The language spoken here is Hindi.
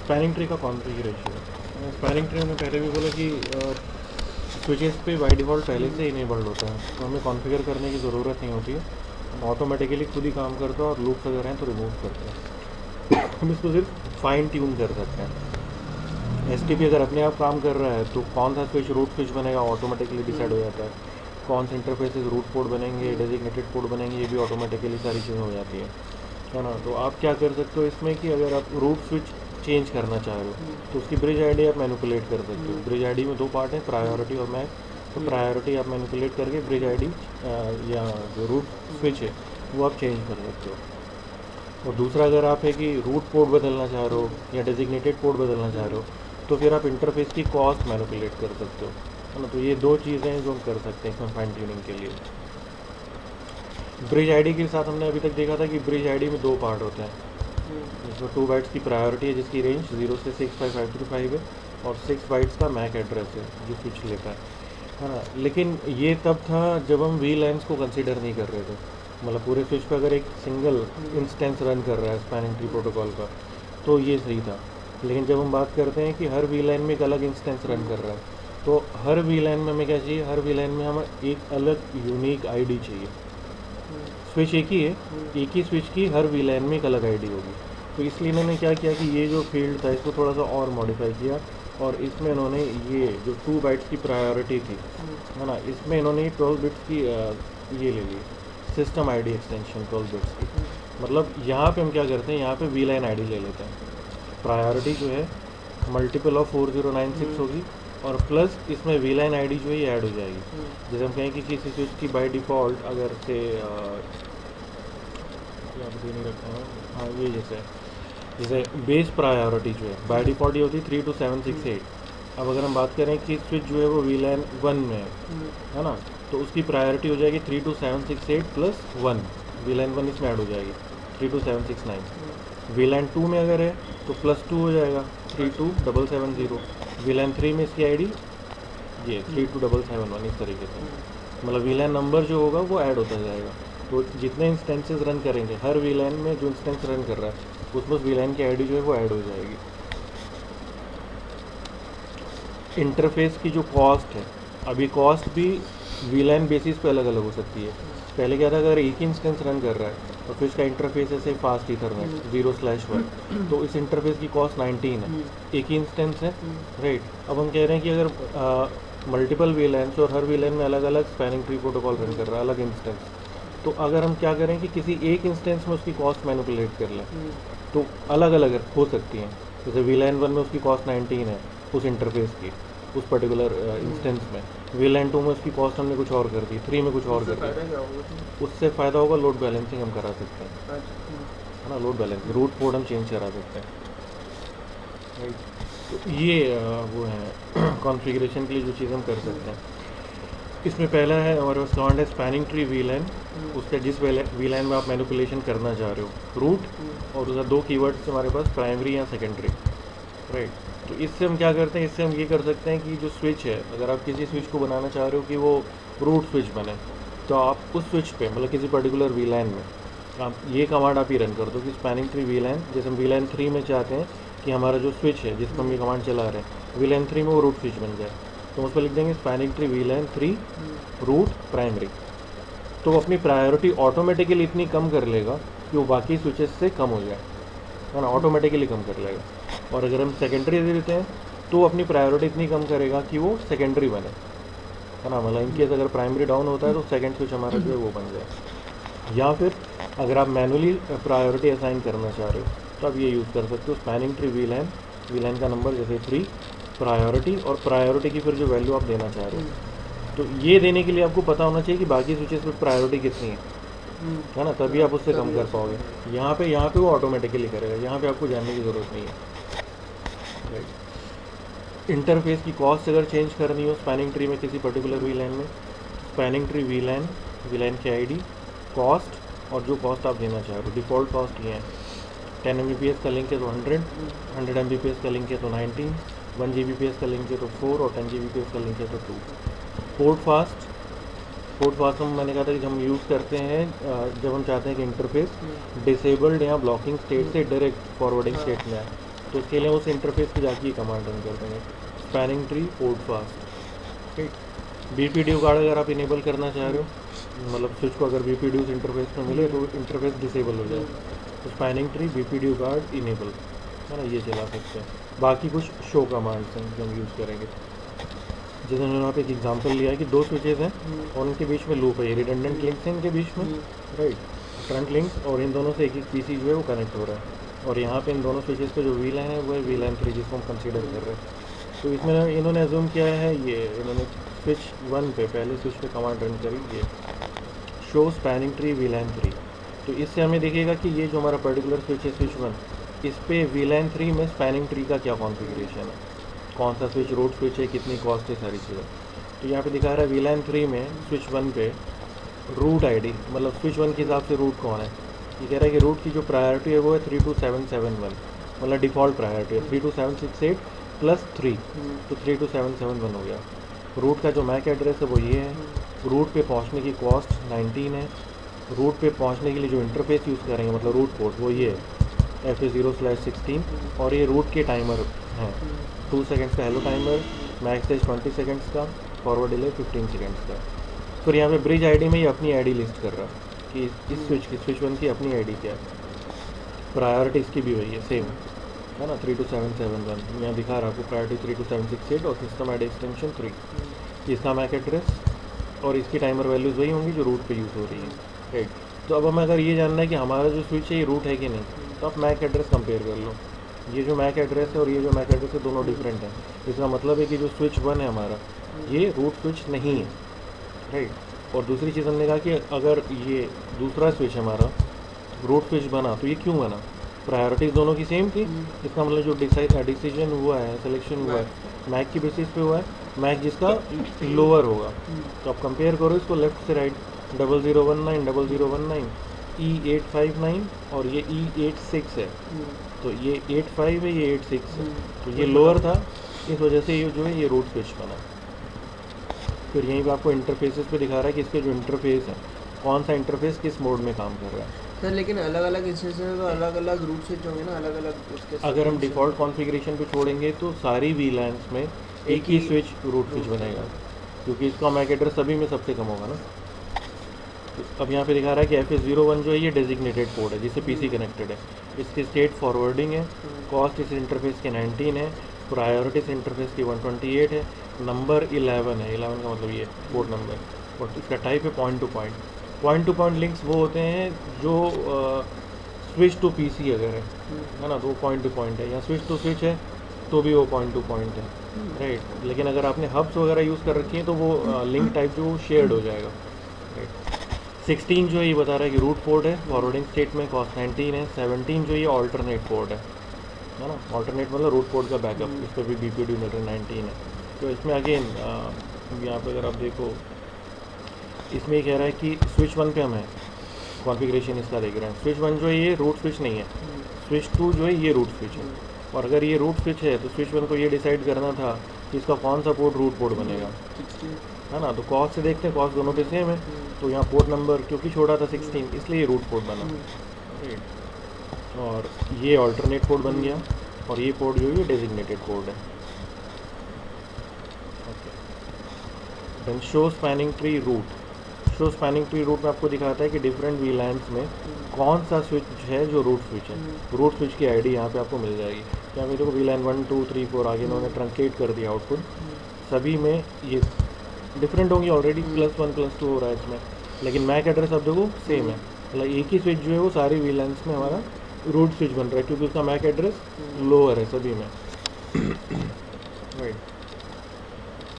स्पैनिंग ट्री का कॉन्फ़िगरेशन। स्पैनिंग ट्री में पहले भी बोला कि स्विचेस पे बाय डिफ़ॉल्ट पहले से इनेबल्ड होता है, तो हमें कॉन्फ़िगर करने की ज़रूरत नहीं होती है, ऑटोमेटिकली खुद ही काम करता है और लूप्स अगर हैं तो रिमूव करता है। हम इसको सिर्फ फाइन ट्यून कर सकते हैं। एसटीपी अगर अपने आप काम कर रहा है तो कौन सा स्विच रूट स्विच बनेगा ऑटोमेटिकली डिसाइड हो जाता है, कौन से इंटरफेसेस रूट पोर्ट बनेंगे, डेजिग्नेटेड पोर्ट बनेंगे, ये भी ऑटोमेटिकली सारी चीज़ें हो जाती है ना। तो आप क्या कर सकते हो इसमें कि अगर आप रूट स्विच चेंज करना चाह रहे हो तो उसकी ब्रिज आईडी आप मैनिपुलेट कर सकते हो। ब्रिज आईडी में दो पार्ट है, प्रायोरिटी और मैक। तो प्रायोरिटी आप मैनिपुलेट करके ब्रिज आईडी या जो रूट स्विच है वो आप चेंज कर सकते हो। और दूसरा अगर आप है कि रूट पोर्ट बदलना चाह रहे हो या डेजिग्नेटेड पोर्ट बदलना चाह रहे हो तो फिर आप इंटरफेस की कॉस्ट मैनिपुलेट कर सकते हो, है ना। तो ये दो चीज़ें हैं जो हम कर सकते हैं इसमें फाइन ट्यूनिंग के लिए। ब्रिज आईडी के साथ हमने अभी तक देखा था कि ब्रिज आईडी में दो पार्ट होते हैं, जिसमें 2 बाइट्स की प्रायोरिटी है जिसकी रेंज 0 से 65535 है और 6 बाइट्स का मैक एड्रेस है जो स्विच लेता है ना। लेकिन ये तब था जब हम VLANs को कंसीडर नहीं कर रहे थे, मतलब पूरे स्विच पे अगर एक सिंगल इंस्टेंस रन कर रहा है स्पैनिंग ट्री प्रोटोकॉल का तो ये सही था। लेकिन जब हम बात करते हैं कि हर VLAN में एक अलग इंस्टेंस रन कर रहा है तो हर VLAN में हमें क्या चाहिए, हर VLAN में हमें एक अलग यूनिक आईडी चाहिए। स्विच एक ही है, एक ही स्विच की हर VLAN में एक अलग आईडी होगी। तो इसलिए इन्होंने क्या किया कि ये जो फील्ड था इसको थोड़ा सा और मॉडिफाई किया और इसमें इन्होंने ये जो 2 बाइट्स की प्रायोरिटी थी, है ना, इसमें इन्होंने 12 बिट्स की ये ले ली, सिस्टम आईडी एक्सटेंशन 12 बिट्स की। मतलब यहाँ पे हम क्या करते हैं, यहाँ पे VLAN आईडी ले लेते हैं। प्रायोरिटी जो है मल्टीपल ऑफ 4096 होगी और प्लस इसमें VLAN आईडी जो है ये ऐड हो जाएगी। जैसे हम कहें कि किसी स्विच की बाय डिफ़ॉल्ट अगर से यहाँ पे नहीं रखा है, हाँ ये जैसे बेस प्रायोरिटी जो है बाय डिफ़ॉल्ट ये होती है 32768। अब अगर हम बात करें कि स्विच जो है वो VLAN 1 में है ना, तो उसकी प्रायोरिटी हो जाएगी 32768 प्लस 1, VLAN 1 इसमें ऐड हो जाएगी 32769। VLAN 2 में अगर है तो प्लस 2 हो जाएगा 32770। VLAN 3 में इसकी आईडी ये 32771, इस तरीके से मतलब VLAN नंबर जो होगा वो ऐड होता जाएगा। तो जितने इंस्टेंसेस रन करेंगे हर VLAN में जो इंस्टेंस रन कर रहा है उसमें उस VLAN की आईडी जो है वो ऐड हो जाएगी। इंटरफेस की जो कॉस्ट है, अभी कॉस्ट भी VLAN बेसिस पे अलग अलग हो सकती है। पहले क्या था, अगर एक ही इंस्टेंस रन कर रहा है और फिर इसका इंटरफेस है फास्ट ईथरनेट 0/1 तो इस इंटरफेस की कॉस्ट 19 है, एक ही इंस्टेंस है, राइट। अब हम कह रहे हैं कि अगर मल्टीपल VLANs और हर VLAN में अलग अलग स्पैनिंग ट्री प्रोटोकॉल रन कर रहा है अलग इंस्टेंस, तो अगर हम क्या करें कि किसी एक इंस्टेंस में उसकी कॉस्ट मैनिपुलेट कर लें तो अलग अलग हो सकती हैं। जैसे VLAN 1 में उसकी कॉस्ट 19 है उस इंटरफेस की उस पर्टिकुलर इंस्टेंस में, VLAN 2 में उसकी कॉस्ट हमने कुछ और कर दी, 3 में कुछ और कर दी। उससे फ़ायदा होगा लोड बैलेंसिंग हम करा सकते हैं, है ना, लोड बैलेंसिंग, रूट पोर्ट हम चेंज करा सकते हैं, राइट। तो ये वो है कॉन्फ़िगरेशन के लिए जो चीज़ हम कर सकते हैं। इसमें पहला है हमारे पास कमांड है स्पैनिंग ट्री VLAN, उसके जिस VLAN में आप मैनिपुलेशन करना चाह रहे हो रूट, और उसका दो कीवर्ड्स हमारे पास प्राइमरी या सेकेंडरी, राइट। तो इससे हम क्या करते हैं, इससे हम ये कर सकते हैं कि जो स्विच है, अगर आप किसी स्विच को बनाना चाह रहे हो कि वो रूट स्विच बने तो आप उस स्विच पे मतलब किसी पर्टिकुलर VLAN में आप ये कमांड आप ही रन कर दो कि स्पैनिंग ट्री VLAN, जैसे हम VLAN 3 में चाहते हैं कि हमारा जो स्विच है जिस पर हम ये कमांड चला रहे हैं VLAN 3 में वो रूट स्विच बन जाए, तो उस पर लिख देंगे spanning tree VLAN 3 root primary. तो वो अपनी प्रायोरिटी ऑटोमेटिकली इतनी कम कर लेगा कि वो बाकी स्विचेस से कम हो जाए, है ना, ऑटोमेटिकली कम कर लेगा। और अगर हम सेकेंडरी दे देते हैं तो अपनी प्रायोरिटी इतनी कम करेगा कि वो सेकेंडरी बने, है ना, मतलब इनकेस अगर प्राइमरी डाउन होता है तो सेकेंड स्विच हमारा जो है वो बन जाए। या फिर अगर आप मैनुअली प्रायोरिटी असाइन करना चाह रहे हो तो आप ये यूज़ कर सकते हो स्पैनिंग ट्री VLAN का नंबर जैसे 3 प्रायोरिटी, और प्रायोरिटी की फिर जो वैल्यू आप देना चाह रहे हो, तो ये देने के लिए आपको पता होना चाहिए कि बाकी स्विचेस पर प्रायोरिटी कितनी है ना, तभी आप उससे कम कर पाओगे। यहाँ पे वो ऑटोमेटिकली करेगा, यहाँ पे आपको जानने की ज़रूरत नहीं है, राइट। इंटरफेस की कॉस्ट अगर चेंज करनी हो स्पैनिंग ट्री में किसी पर्टिकुलर VLAN में, स्पैनिंग ट्री VLAN की आईडी, कॉस्ट, और जो कॉस्ट आप देना चाह रहे हो, डिफ़ॉल्ट कॉस्ट ये है 10 Mbps का लिंक है तो 100 Mbps का लिंक है तो 19, 1 Gbps का लिंक है तो 4 और 10 Gbps का लिंक है तो 2। पोर्ट फास्ट हम मैंने कहा था कि हम यूज़ करते हैं जब हम चाहते हैं कि इंटरफेस डिसेबल्ड या ब्लॉकिंग स्टेट से डायरेक्ट फॉरवर्डिंग स्टेट में आए, तो उसके लिए उस इंटरफेस पे जाके कमांड रन कर देंगे, स्पैनिंग ट्री पोर्ट फास्ट। ठीक, BPDU गार्ड अगर आप इनेबल करना चाह रहे हो, मतलब स्विच को अगर BPDU उस इंटरफेस में मिले तो इंटरफेस डिसेबल हो जाए, तो spanning tree BPDU guard enable, है ना, ये चला सकते हैं। बाकी कुछ शो कमांड्स हैं जो हम यूज़ करेंगे, जैसे उन्होंने यहाँ पे एक एग्जांपल लिया है कि दो स्विचेस हैं और उनके बीच में लूप है, ये रिडंडेंट लिंक्स हैं इनके बीच में, राइट, फ्रंट लिंक्स, और इन दोनों से एक एक PC जो है वो कनेक्ट हो रहा है, और यहाँ पे इन दोनों स्विचेस पे जो VLAN है वो है VLAN 3 जिसको हम कंसीडर कर रहे हैं। तो इसमें इन्होंने अज्यूम किया है, ये इन्होंने स्विच 1 पे, पहले स्विच पे कमांड रन करी, ये शो स्पैनिंग ट्री VLAN 3। तो इससे हमें देखिएगा कि ये जो हमारा पर्टिकुलर स्विच है स्विच 1, इस पे VLAN 3 में स्पैनिंग ट्री का क्या कॉन्फ़िगरेशन है, कौन सा स्विच रूट स्विच है, कितनी कॉस्ट है, सारी चीज़ें। तो यहाँ पे दिखा रहा है VLAN 3 में स्विच 1 पे रूट ID, मतलब स्विच 1 के हिसाब से रूट कौन है, ये कह रहा है कि रूट की जो प्रायोरिटी है वो है 32771, मतलब डिफ़ॉल्ट प्रायोरिटी है 32768 + 3, तो 32771 हो गया। रूट का जो मैक एड्रेस है वो ये है, रूट पे पहुंचने की कॉस्ट 19 है, रूट पे पहुंचने के लिए जो इंटरफेस यूज़ करेंगे मतलब रूट पोर्ट वो ये है FA0/16, और ये रूट के टाइमर हैं 2 सेकेंड्स का hello timer, max size 20 seconds का, फॉरवर्ड डिले 15 सेकेंड्स का। फिर यहाँ पे ब्रिज ID में ये अपनी ID लिस्ट कर रहा है कि इस स्विच 1 की अपनी ID क्या है, प्रायोरिटी इसकी भी वही है, सेम है ना, 32771, यहाँ दिखा रहा है आपको प्रायोरिटी 32768 और सिस्टम ID एक्सटेंशन 3, इसका मैक एड्रेस और इसकी टाइमर वैल्यूज़ वही होंगी जो रूट पे यूज़ हो रही है, राइट। तो अब हमें अगर ये जानना है कि हमारा जो स्विच है ये रूट है कि नहीं, तो आप मैक एड्रेस कंपेयर कर लो, ये जो मैक एड्रेस है और ये जो मैक एड्रेस है दोनों डिफरेंट हैं, इसका मतलब है कि जो स्विच 1 है हमारा ये रूट स्विच नहीं है, राइट। और दूसरी चीज़ हमने कहा कि अगर ये दूसरा स्विच हमारा रूट स्विच बना तो ये क्यों बना, प्रायोरिटीज़ दोनों की सेम थी, इसका मतलब जो डिसीजन हुआ है, सिलेक्शन हुआ है मैक की बेसिस पे हुआ है, मैक जिसका लोअर होगा। तो आप कंपेयर करो इसको लेफ्ट से राइट, 0019 0019 E859 और ये E86 है, तो ये 85 है, ये 86 है, तो ये लोअर था, इस वजह से ये जो है ये रूट स्विच बना। फिर यहीं पे आपको इंटरफेसेस पे दिखा रहा है कि इसके जो इंटरफेस है कौन सा इंटरफेस किस मोड में काम कर रहा है। सर लेकिन अलग अलग इंस्टेंस में तो अलग अलग रूट स्विच होंगे ना, अलग अलग उसके। अगर हम डिफ़ॉल्ट कॉन्फ़िगरेशन पे छोड़ेंगे तो सारी VLANs में एक ही स्विच रूट स्विच बनेगा, क्योंकि इसका मैक एड्रेस सभी में सबसे कम होगा ना। तो अब यहाँ पे दिखा रहा है कि FA01 जो है ये डेजिग्नेटेड पोर्ट है जिससे PC कनेक्टेड है, इसकी स्टेट फॉरवर्डिंग है, कॉस्ट इस इंटरफेस के 19 है, प्रायोरिटी इस इंटरफेस की 128 है, नंबर 11 है, 11 का मतलब ये पोर्ट नंबर, और इसका टाइप है point two point. Point two point links वो होते हैं जो स्विच टू PC अगर है ना, तो वो पॉइंट टू पॉइंट है, या स्विच टू स्विच है तो भी वो पॉइंट टू पॉइंट है, राइट। लेकिन अगर आपने हब्स वगैरह यूज़ कर रखी हैं तो वो लिंक टाइप जो शेयर्ड हो जाएगा, राइट। 16 जो है ये बता रहा है कि रूट पोर्ट है, फॉरवर्डिंग स्टेट में कॉस्ट 19 है, 17 जो ये ऑल्टरनेट पोर्ट है ना, ऑल्टरनेट मतलब रूट पोर्ट का बैकअप, इस पर भी BPDU मीटर 19 है। तो इसमें अगेन यहाँ पे अगर आप देखो इसमें ये कह रहा है कि स्विच 1 पे हम है कॉन्फ़िगरेशन इसका देख रहे हैं, स्विच 1 जो है ये रूट स्विच नहीं है, स्विच 2 जो है ये रूट स्विच है, और अगर ये रूट स्विच है तो स्विच 1 को ये डिसाइड करना था कि इसका कौन सा पोर्ट रूट पोर्ट बनेगा, है ना। तो कॉस्ट से देखते हैं, कॉस्ट दोनों पे सेम है, तो यहाँ पोर्ट नंबर क्योंकि छोड़ा था 16 इसलिए ये रूट पोर्ट बना, और ये ऑल्टरनेट पोर्ट बन गया, और ये पोर्ट जो है ये डेजिग्नेटेड पोर्ट है। Then show spanning tree root, show spanning tree root में आपको दिखाता है कि डिफरेंट VLANs में कौन सा स्विच है जो रूट स्विच है, रूट स्विच की ID यहाँ पे आपको मिल जाएगी। यहाँ पे देखो VLAN 1 2 3 4 आगे इन्होंने ट्रंकेट कर दिया आउटपुट, सभी में ये डिफरेंट होंगी, ऑलरेडी +1 +2 हो रहा है इसमें, लेकिन मैक एड्रेस अब देखो सेम है, मतलब एक ही स्विच जो है वो सारी VLANs में हमारा रूट स्विच बन रहा है क्योंकि उसका मैक एड्रेस लोअर है सभी में, राइट।